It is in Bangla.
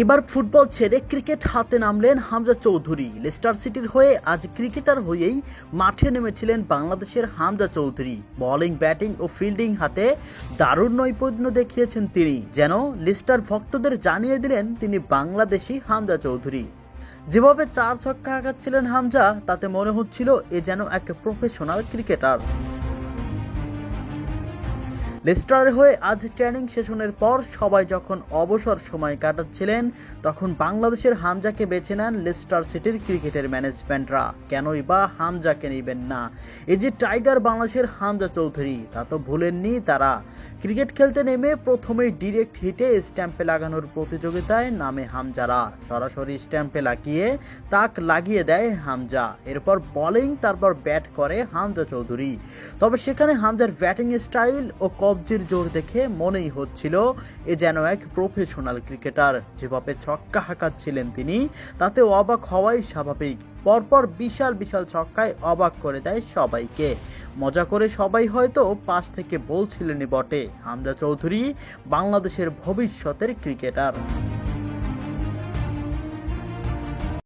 এবার ফুটবল ছেড়ে ক্রিকেট হাতে নামলেন হামজা চৌধুরী। লেস্টার সিটির হয়ে আজ ক্রিকেটার হয়েই মাঠে নেমেছিলেন বাংলাদেশের হামজা চৌধুরী। বোলিং, ব্যাটিং ও ফিল্ডিং হাতে দারুণ নৈপুণ্য দেখিয়েছেন তিনি। যেন লেস্টার ভক্তদের জানিয়ে দিলেন তিনি বাংলাদেশি হামজা চৌধুরী। যেভাবে 4 ছক্কা হাঁকাচ্ছিলেন হামজা, তাতে মনে হচ্ছিল এ যেন এক প্রফেশনাল ক্রিকেটার। লেস্টারের হয়ে আজ ট্রেনিং সেশনের পর সবাই যখন অবসর সময় কাটাচ্ছিলেন, তখন বাংলাদেশের হামজাকে বেছে নেন লেস্টার সিটির ক্রিকেটের ম্যানেজমেন্টরা। কেনই বা হামজাকে নেবেন না? এই যে টাইগার বাংলাদেশের হামজা চৌধুরী, তা তো ভুলেননি তারা। ক্রিকেট খেলতে নেমে প্রথমেই ডিরেক্ট হিটে স্ট্যাম্পে লাগানোর প্রতিযোগিতায় নামে হামজারা। সরাসরি স্ট্যাম্পে লাগিয়ে তাক লাগিয়ে দেয় হামজা। এরপর বোলিং, তারপর ব্যাট করে হামজা চৌধুরী। তবে সেখানে হামজার ব্যাটিং স্টাইল ও কবজির জোর দেখে মনেই হচ্ছিল এ যেন এক প্রফেশনাল ক্রিকেটার। যেভাবে ছক্কা হাঁকাচ্ছিলেন তিনি, তাতে অবাক হওয়াই স্বাভাবিক। পরপর বিশাল বিশাল ছক্কায় অবাক করে দেয় সবাইকে। মজা করে সবাই হয়তো পাশ থেকে বলছিলেনই বটে, হামজা চৌধুরী বাংলাদেশের ভবিষ্যতের ক্রিকেটার।